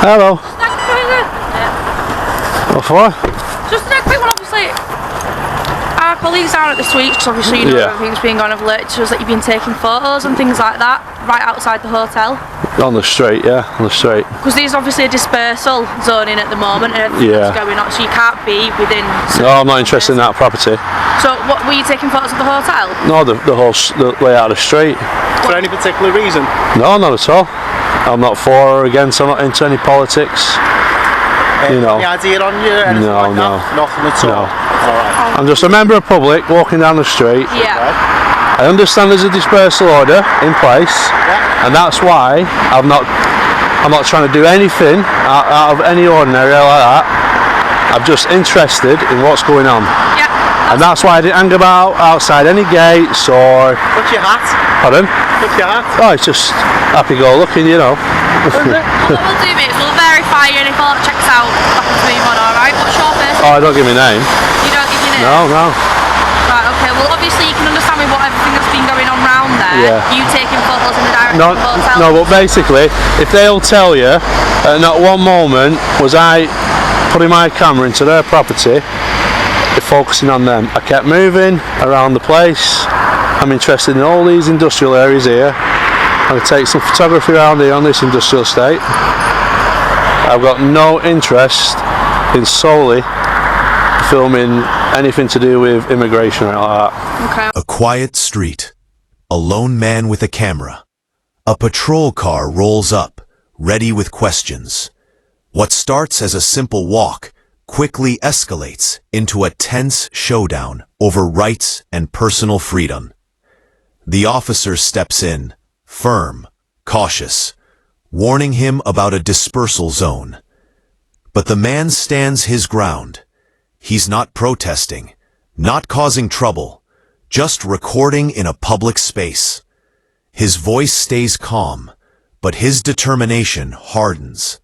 Hello. Yeah. What for? Just a quick one, obviously. Our colleagues down at the suites, obviously you know everything's been going over late, shows that you've been taking photos and things like that right outside the hotel. On the street, yeah, on the street. Because there's obviously a dispersal zone in at the moment and everything's going on, so you can't be within. No, I'm not interested in that property. So, what were you taking photos of the hotel? No, the layout of the street. For any particular reason? No, not at all. I'm not for or against. I'm not into any politics. You know. Any idea on you? Anything No, like no. that? Nothing at all. No. Alright. I'm just a member of public walking down the street. Yeah. I understand there's a dispersal order in place, and that's why I'm not trying to do anything out of any ordinary like that. I'm just interested in what's going on. Yeah. And that's why I didn't hang about outside any gates or... What's your hat? Pardon? What's your hat? Oh, it's just happy-go-lucky, you know. What we'll do, mate, is we'll verify you and if all that checks out, I can move on, alright? What's your first name? Oh, don't give me a name. You don't give your name? No, no. Right, okay, well obviously you can understand with what everything that's been going on round there, you taking photos in the direction of the hotel. No, but basically, if they'll tell you, at not one moment was I putting my camera into their property, focusing on them. I kept moving around the place. I'm interested in all these industrial areas here. I'm going to take some photography around here on this industrial estate. I've got no interest in solely filming anything to do with immigration or like that. Okay. A quiet street. A lone man with a camera. A patrol car rolls up, ready with questions. What starts as a simple walk quickly escalates into a tense showdown over rights and personal freedom. The officer steps in, firm, cautious, warning him about a dispersal zone. But the man stands his ground. He's not protesting, not causing trouble, just recording in a public space. His voice stays calm, but his determination hardens.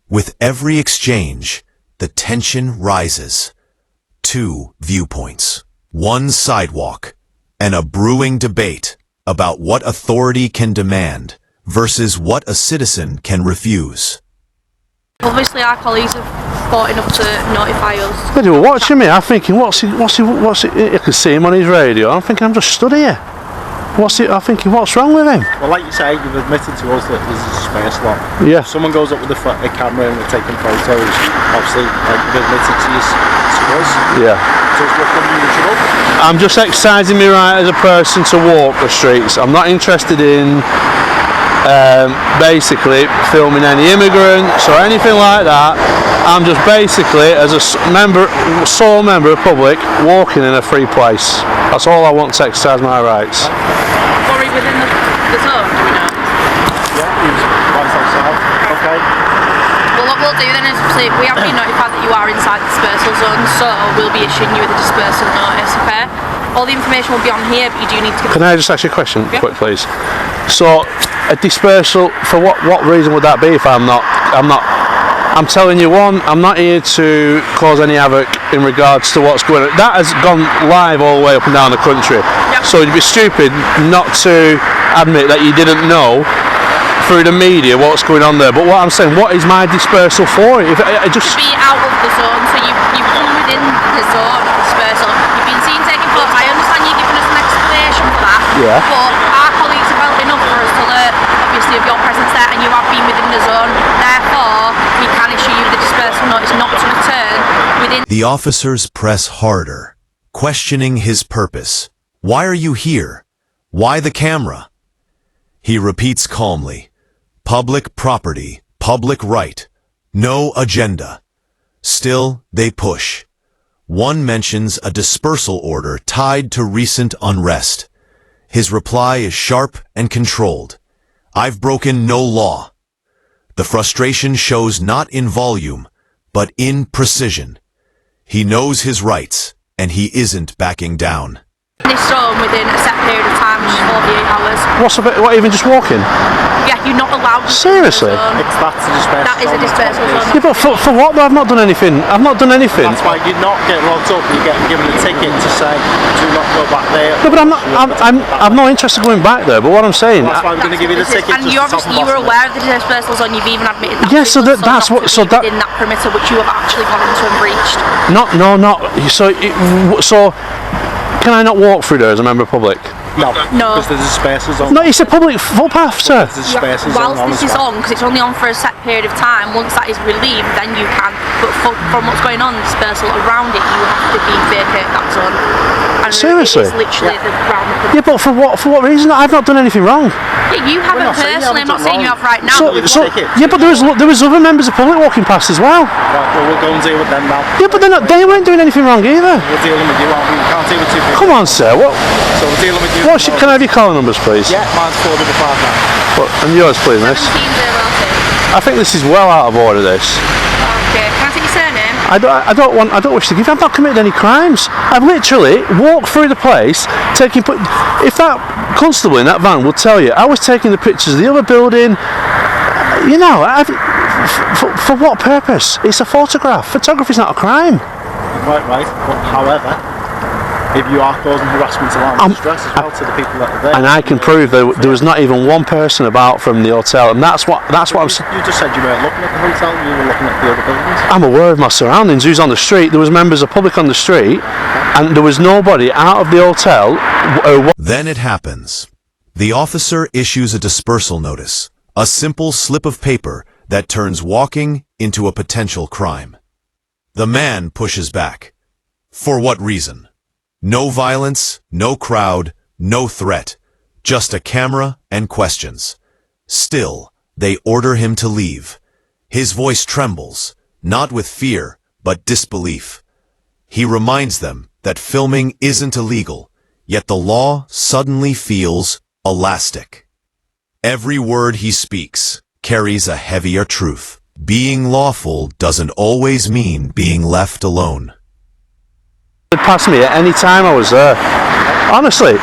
With every exchange, the tension rises. Two viewpoints, one sidewalk, and a brewing debate about what authority can demand versus what a citizen can refuse. Obviously our colleagues have thought enough to notify us. They were watching me. I'm thinking, what's he? I could see him on his radio. I'm thinking, I'm just stood here. I'm thinking, what's wrong with him? Well, like you say, you've admitted to us that there's a dispersal lot. Yeah. If someone goes up with a camera and they're taking photos, obviously, like you've admitted to us. Yeah. So it's what's unusual. I'm just exercising my right as a person to walk the streets. I'm not interested in basically filming any immigrants or anything like that. I'm just basically, as a sole member of public, walking in a free place. That's all I want to exercise my rights. Worry within the zone, do we know? Yeah, he's right outside. Okay. Well, what we'll do then is we have been notified that you are inside the dispersal zone, so we'll be issuing you with a dispersal notice, okay? All the information will be on here, but you do need to... Can I just ask you a question, quick, please? So, a dispersal, for what reason would that be if I'm telling you, one, I'm not here to cause any havoc in regards to what's going on. That has gone live all the way up and down the country. Yep. So it'd be stupid not to admit that you didn't know through the media what's going on there. But what I'm saying, what is my dispersal for? If I just be out of the zone, so you've come within the zone of dispersal. You've been seen taking photos. I understand you're giving us an explanation for that. Yeah. But our colleagues have felt enough for us to learn, obviously, of your presence there, and you have been within the zone. Therefore, we can issue you the dispersal notice not to return within. The officers press harder, questioning his purpose. Why are you here? Why the camera? He repeats calmly, public property, public right, no agenda. Still, they push. One mentions a dispersal order tied to recent unrest. His reply is sharp and controlled. I've broken no law. The frustration shows not in volume, but in precision. He knows his rights, and he isn't backing down. This zone within a set period of time, which is 48 hours. what, even just walking? Yeah, You're not allowed to. Seriously? That's a dispersal. That is a dispersal zone. Yeah, but for what though? I've not done anything. I've not done anything. That's why you're not getting locked up. You're getting given a ticket to say do not go back there. No, but I'm not interested in going back there. But what I'm saying, That's why I'm going to give you the ticket. And you obviously you were aware of the dispersal zone. You've even admitted that. yeah. So that's what. So that in that perimeter which you have actually gone into and breached. not. So can I not walk through there as a member of public? No. No. Because there's a dispersal zone. No, it's a public footpath, sir. There's a dispersal zone Whilst on this as is well. on, because it's only on for a set period of time, once that is relieved, then you can. But from what's going on, the dispersal around it, you have to vacate that zone. And Seriously? it's literally the round the Yeah, but for what reason? I've not done anything wrong. Yeah, you haven't not saying you personally. I'm not haven't saying you done have right now. So, but so ticket. yeah, but there was other members of public walking past as well. Right, well, we'll go and deal with them now. Yeah, but they weren't doing anything wrong either. We're dealing with you, aren't we? We can't deal with two people. Come on, sir. What? So we're dealing with you. Can I have your calling numbers, please? Yeah, mine's 455 now. And yours, please, miss. 17-0-2. I think this is well out of order. This. Okay, can I take your surname? I don't wish to give. I've not committed any crimes. I've literally walked through the place, taking. If that constable in that van would tell you, I was taking the pictures of the other building. You know, for what purpose? It's a photograph. Photography's not a crime. Right. But however, if you are causing harassment, alarm, and distress as well to the people that are there. And I can prove there was not even one person about from the hotel, and that's what I'm saying. You just said you weren't looking at the hotel, you were looking at the other buildings. I'm aware of my surroundings. Who's on the street? There was members of public on the street, and there was nobody out of the hotel. Then it happens. The officer issues a dispersal notice, a simple slip of paper that turns walking into a potential crime. The man pushes back. For what reason? No violence, no crowd, no threat, just a camera and questions. Still, they order him to leave. His voice trembles, not with fear, but disbelief. He reminds them that filming isn't illegal, yet the law suddenly feels elastic. Every word he speaks carries a heavier truth. Being lawful doesn't always mean being left alone. Past me at any time I was there. Honestly.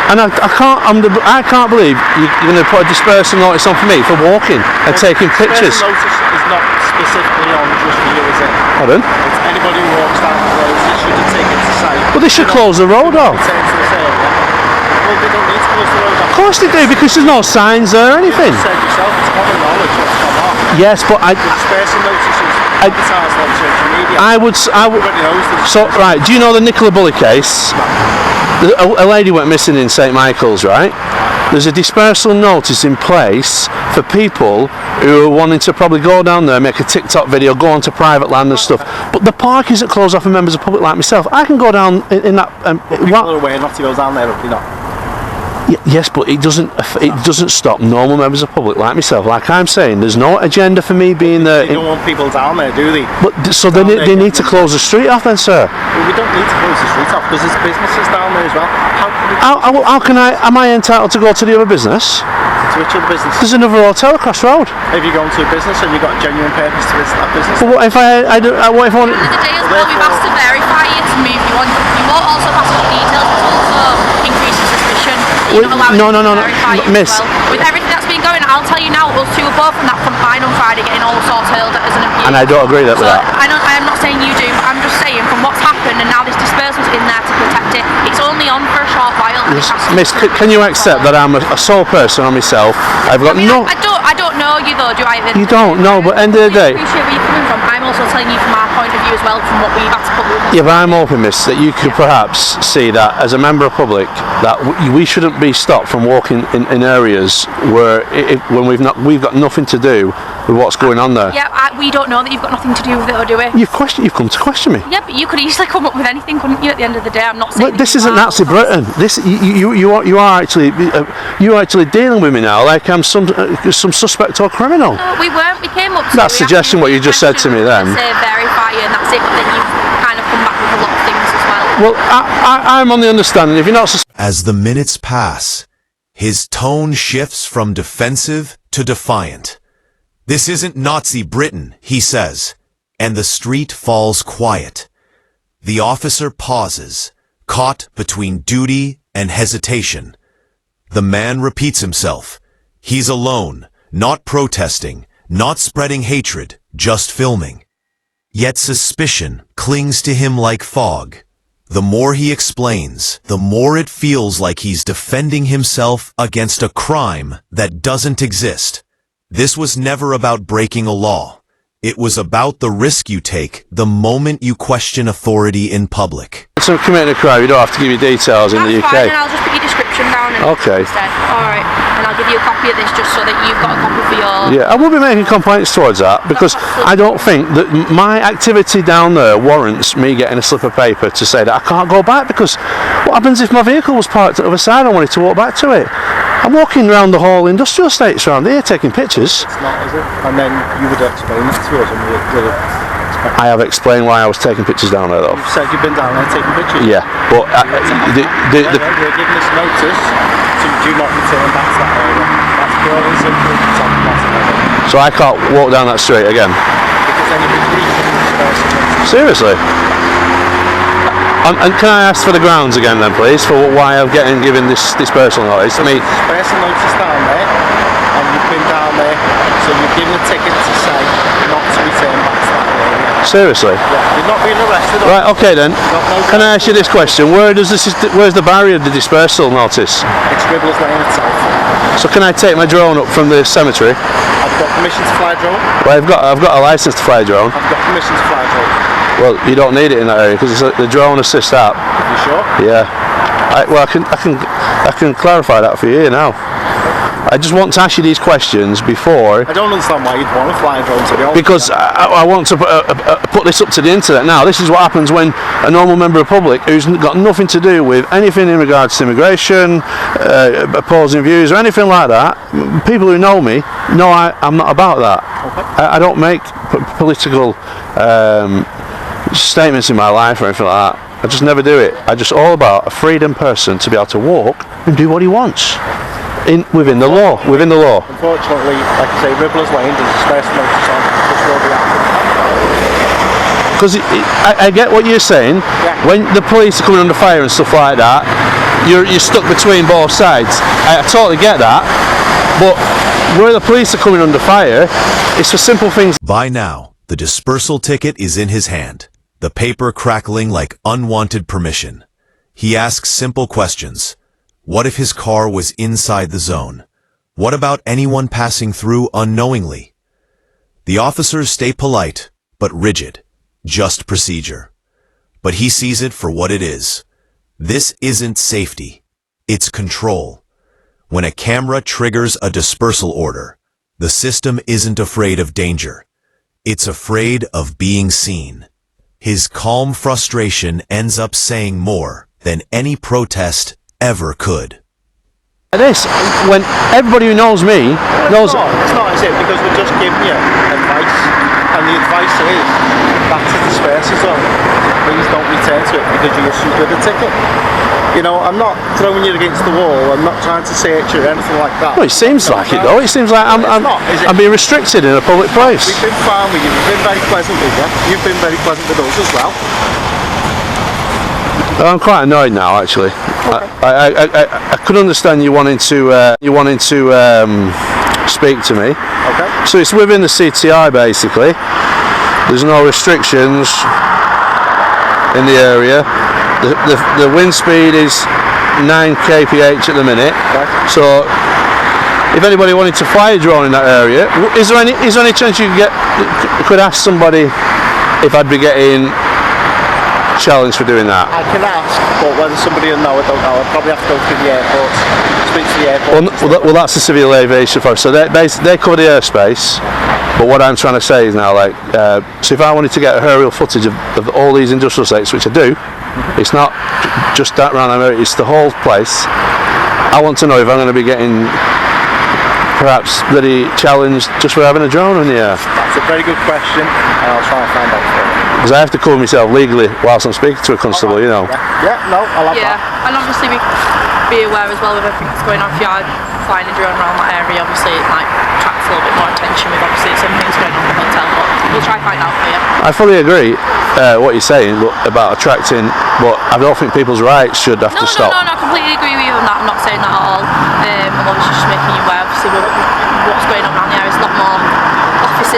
And I can't believe you're going to put a dispersal notice on for me for walking and taking pictures. The notice is not specifically on just for you, is it? Pardon? It's anybody who walks down the road, they should have taken to say. Well, they should close the road off. Return to this area. Well, they don't need to close the road off. Of course they do, because there's no signs there or anything. You said yourself, it's common knowledge what's gone on. Yes, but The dispersal notice is advertised on social media. I would. Everybody knows the So, right, do you know the Nicola Bully case? A lady went missing in St Michael's, right? There's a dispersal notice in place for people who are wanting to probably go down there, make a TikTok video, go onto private land and stuff. But the park isn't closed off for members of the public like myself. I can go down in that. people are aware not to go down there, if you're not. Yes, but it doesn't stop normal members of the public like myself. Like I'm saying, there's no agenda for me being there. They don't want people down there, do they? But so they need to close the street off then, sir. Well, we don't need to close the street off because there's businesses down there as well. How can I? Am I entitled to go to the other business? To which other business? There's another hotel across the road. If you go into a business and you've got a genuine purpose to visit that business, But what if what if I want? At the end of the day as well, we've asked to verify it to move you on. You won't also pass on details, but also increases suspicion. You're not allowed No, to verify it miss. as well. With everything that's been going on, I'll tell you now, us two were both from that combine on Friday getting all sorts hurled at us and abused. And I don't agree with that. I'm not saying you do, but I'm just saying from what's happened and now this dispersal's in there to protect it, it's only on for a short while. And it has to Miss, can you accept that I'm a sole person on myself? I've got no. I don't know you though, do I? You don't know, but end of the day. I appreciate where you're coming from. I'm also telling you from our point of view as well, from what we've had to put with. Yeah, but I'm hoping, miss, that you could perhaps see that as a member of public that we shouldn't be stopped from walking in areas where when we've got nothing to do with what's going on there. Yeah, we don't know that you've got nothing to do with it, or do we? You've come to question me. Yeah, but you could easily come up with anything, couldn't you? At the end of the day, I'm not saying. But this isn't Nazi Britain. This you are actually dealing with me now like I'm some suspect or criminal. No, we weren't. We came up. That's suggesting what you just said to me then. Say verify and that's it. But then you've kind of come back with a lot of things as well. Well, I'm on the understanding if you're not. As the minutes pass, his tone shifts from defensive to defiant. This isn't Nazi Britain, he says, and the street falls quiet. The officer pauses, caught between duty and hesitation. The man repeats himself. He's alone, not protesting, not spreading hatred, just filming. Yet suspicion clings to him like fog. The more he explains, the more it feels like he's defending himself against a crime that doesn't exist. This was never about breaking a law. It was about the risk you take the moment you question authority in public. So committing a crime, you don't have to give your details in the UK. That's fine, and I'll just put your description down and Okay. instead. Alright, and I'll give you a copy of this just so that you've got a copy for your... Yeah, I will be making complaints towards that because I don't think that my activity down there warrants me getting a slip of paper to say that I can't go back, because what happens if my vehicle was parked at the other side and I wanted to walk back to it? I'm walking around the whole industrial estates around here taking pictures. It's not, is it? And then you would explain that to us and we'll I have explained why I was taking pictures down there though. You've said you've been down there taking pictures? Yeah, but We're giving us notice to do not return back to that area. That's pure and simple. So I can't walk down that street again? Because then you'll be breaching the dispersal. Seriously? And can I ask for the grounds again then please, for why I'm given this dispersal notice? I mean, dispersal notice down there, and you've been down there, so you've given a ticket to say not to return back to that area. seriously? Yeah, you're not being arrested. Right, okay then. Can I ask you this question? Where's the barrier of the dispersal notice? It's Ribbles Lane itself. So can I take my drone up from the cemetery? I've got permission to fly a drone. Well, I've got a license to fly a drone. I've got permission to fly a drone. Well, you don't need it in that area because it's the drone assist app. You sure? Yeah. I can clarify that for you now. I just want to ask you these questions before. I don't understand why you'd want to fly a drone, to be honest. Because I want to put this up to the internet now. This is what happens when a normal member of the public who's got nothing to do with anything in regards to immigration, opposing views or anything like that, people who know me know I'm not about that. Okay. I don't make political statements in my life or anything like that. I just never do it. I'm just all about a freedom person to be able to walk and do what he wants. Within the law. Unfortunately, like I say, Ribbles Lane does dispersal notice on this will be happening. Because I get what you're saying. Yeah. When the police are coming under fire and stuff like that, you're stuck between both sides. I totally get that. But where the police are coming under fire, it's for simple things. By now, the dispersal ticket is in his hand, the paper crackling like unwanted permission. He asks simple questions. What if his car was inside the zone? What about anyone passing through unknowingly? The officers stay polite, but rigid. Just procedure. But he sees it for what it is. This isn't safety. It's control. When a camera triggers a dispersal order, the system isn't afraid of danger. It's afraid of being seen. His calm frustration ends up saying more than any protest ever could. This, when everybody who knows me knows. It's not, is it? Because we're just giving you advice, and the advice is back to the dispersal zone. Please don't return to it because you issued with a ticket. You know, I'm not throwing you against the wall. I'm not trying to search you or anything like that. Well, it seems like it though. It seems like I'm being restricted in a public place. We've been fine with you. We've been very pleasant with you. You've been very pleasant with us as well. I'm quite annoyed now, actually. Okay. I could understand you wanting to speak to me. Okay. So it's within the CTI basically. There's no restrictions in the area. The wind speed is 9 kph at the minute. Okay. So if anybody wanted to fly a drone in that area, is there any chance you could ask somebody if I'd be getting challenge for doing that? I can ask, but whether somebody will know, I don't know. I'd probably have to go through the airport, speak to the airport. Well, that's the civil aviation force. So they cover the airspace. But what I'm trying to say is now, like, so if I wanted to get aerial footage of all these industrial sites, which I do, it's not just that round area, it's the whole place. I want to know if I'm going to be getting perhaps bloody challenged just for having a drone in the air. That's a very good question, and I'll try and find out for you. Because I have to cover myself legally whilst I'm speaking to a constable, you know. Yeah, no, I like that. Yeah, and obviously be aware as well of everything that's going on. If you are flying a drone around that area, obviously it might attract a little bit more attention with obviously some things going on in the hotel, but we'll try and find out for you. I fully agree what you're saying about attracting, but I don't think people's rights should have to stop. No, I completely agree with you on that. I'm not saying that at all.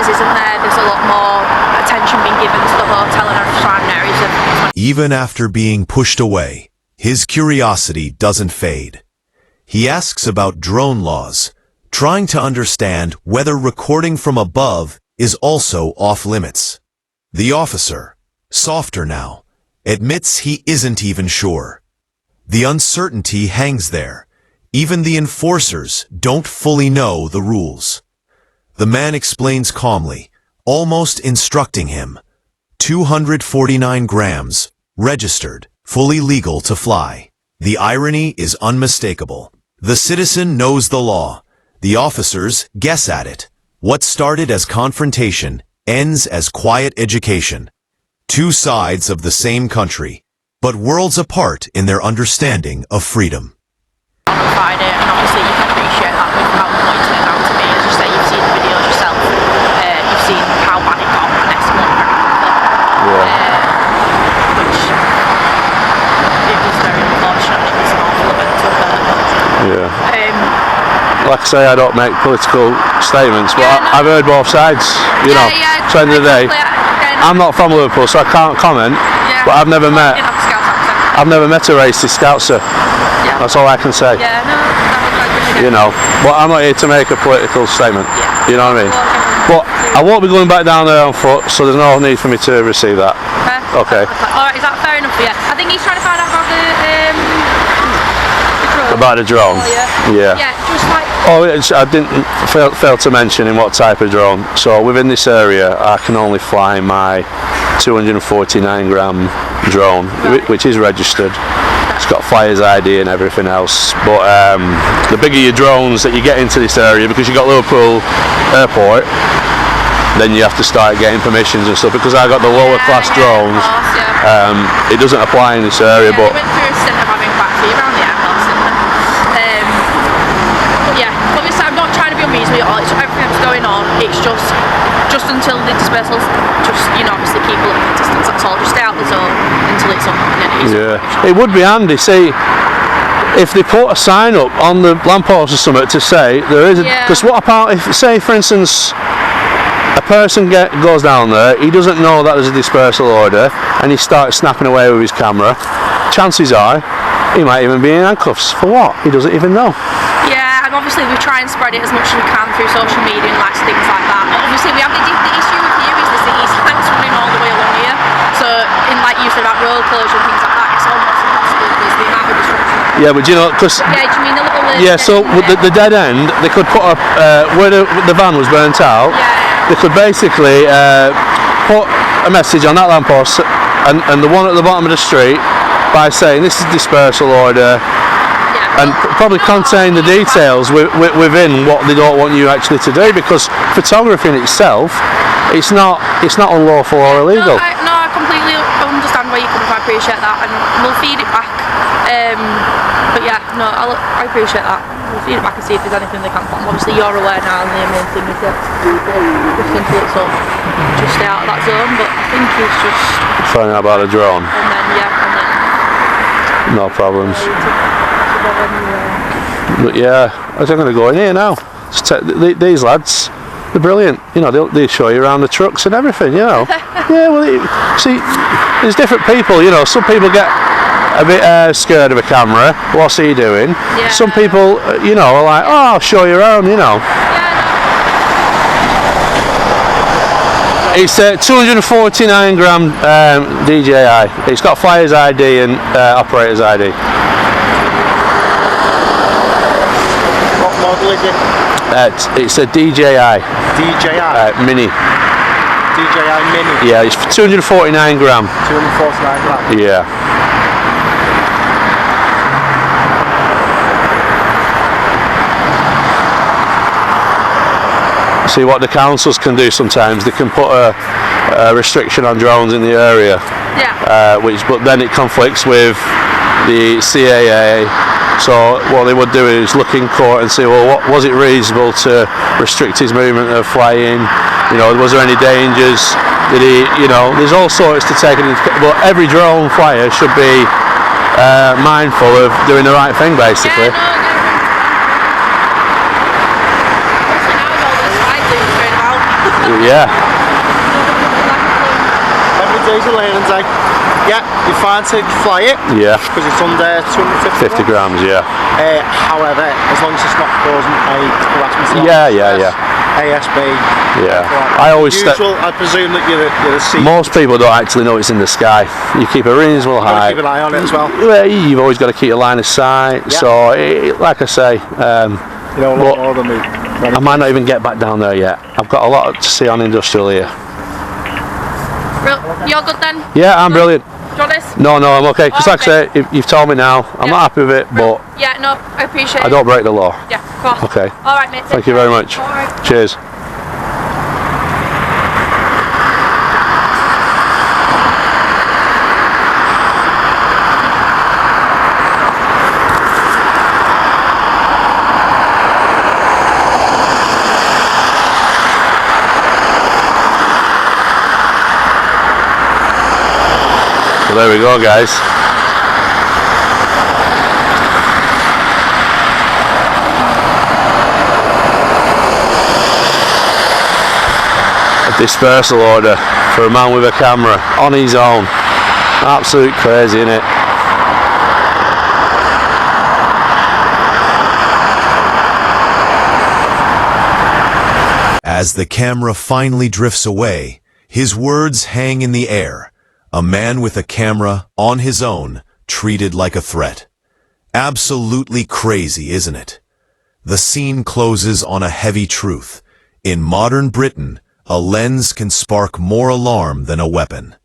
services, isn't there? There's a lot more attention being given to the hotel and surrounding areas of. Even after being pushed away, his curiosity doesn't fade. He asks about drone laws, trying to understand whether recording from above is also off limits. The officer, softer now, admits he isn't even sure. The uncertainty hangs there. Even the enforcers don't fully know the rules. The man explains calmly, almost instructing him. 249 grams, registered, fully legal to fly. The irony is unmistakable. The citizen knows the law. The officers guess at it. What started as confrontation ends as quiet education. Two sides of the same country, but worlds apart in their understanding of freedom. On Friday, and obviously you can appreciate that with how what you turned out to be. As you say, you've seen the videos yourself. You've seen how bad it got and escalated very quickly. Which it was very unfortunate. It was an awful event to occur. Like I say, I don't make political statements, but I've heard both sides. You know, at the end of the day, I'm not from Liverpool, so I can't comment. But I've never met a racist Scoutser. That's all I can say. You know, but I'm not here to make a political statement. You know what I mean? But I won't be going back down there on foot, so there's no need for me to receive that. Okay. Alright, is that fair enough? Yeah. I think he's trying to find out about the drone. About the drone? Yeah. Yeah, just like. I didn't fail to mention in what type of drone. So within this area, I can only fly my 249 gram drone, which is registered. It's got flyer's ID and everything else. But the bigger your drones that you get into this area, because you've got Liverpool Airport, then you have to start getting permissions and stuff. Because I got the lower class drones, it doesn't apply in this area. But we went through a stint of having battery around the airport, but yeah, obviously I'm not trying to be unreasonable at all. It's everything that's going on. It's just until the dispersals, obviously keep a little distance. That's all. Just stay out the zone until it's up. It would be handy, see, if they put a sign up on the lamppost or something to say there is, because what about if, say for instance, a person goes down there, he doesn't know that there's a dispersal order, and he starts snapping away with his camera. Chances are he might even be in handcuffs. For what? He doesn't even know. Yeah, and obviously we try and spread it as much as we can through social media and things like that. But obviously we have the issue with you is the city's tanks running all the way along here. So in like you said about road closure and things like that, it's almost impossible because the amount of disruption. Yeah, but do you know, because do you mean the little so with the dead end, they could put up where the van was burnt out. They could basically put a message on that lamppost and the one at the bottom of the street by saying this is dispersal order, and probably contain the details within what they don't want you actually to do, because photography in itself, it's not unlawful or illegal. No, I completely understand where you're coming from. I appreciate that, and we'll feed it back. But yeah, no, I appreciate that. We'll feed it back and see if there's anything they can put on. Obviously you're aware now, and the main thing is that just until it's up, just stay out of that zone. But I think it's just find out about a drone. And then no problems. But yeah, I'm going to go in here now. These lads, they're brilliant. You know, they'll show you around the trucks and everything. You know. Yeah, well, see, there's different people. You know, some people get a bit scared of a camera. What's he doing? Yeah. Some people, you know, are like, oh, I'll show you around. You know. It's 249 gram DJI. It's got flyer's ID and operator's ID. What model is it? It's a DJI. DJI? Mini. DJI Mini? Yeah, it's 249 gram. 249 gram? Yeah. See what the councils can do sometimes. They can put a restriction on drones in the area. Yeah. But then it conflicts with the CAA. So what they would do is look in court and say, well, what was it reasonable to restrict his movement of flying? You know, was there any dangers? Did he? You know, there's all sorts to take into. But every drone flyer should be mindful of doing the right thing, basically. Yeah, Yeah. Every day's a learning day. Yeah, you're fine to fly it. Yeah. Because it's under 250 50 grams, yeah. However, as long as it's not causing any harassment. Yeah. ASB. Yeah. Like I always usual, I presume that you're a C. most people don't actually know it's in the sky. You keep a reasonable height. Keep an eye on it as well. Yeah, you've always got to keep a line of sight. Yeah. So, like I say, You know, a lot more than me. I might not even get back down there yet. I've got a lot to see on industrial here. You're good then? Yeah, I'm brilliant. Do you want this? No, I'm okay. Because like I say, you've told me now. I'm not happy with it, but Yeah, no, I appreciate it. I don't break the law. Yeah, of course. Okay. Alright, mate. Thank you very much. Alright. Cheers. So there we go, guys. A dispersal order for a man with a camera on his own. Absolute crazy, innit? As the camera finally drifts away, his words hang in the air. A man with a camera, on his own, treated like a threat. Absolutely crazy, isn't it? The scene closes on a heavy truth. In modern Britain, a lens can spark more alarm than a weapon.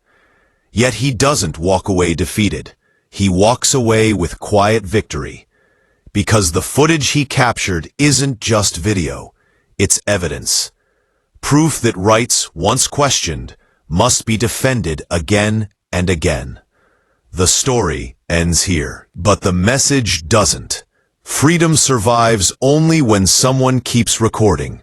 Yet he doesn't walk away defeated. He walks away with quiet victory. Because the footage he captured isn't just video, it's evidence. Proof that rights, once questioned, must be defended again and again. The story ends here, but the message doesn't. Freedom survives only when someone keeps recording.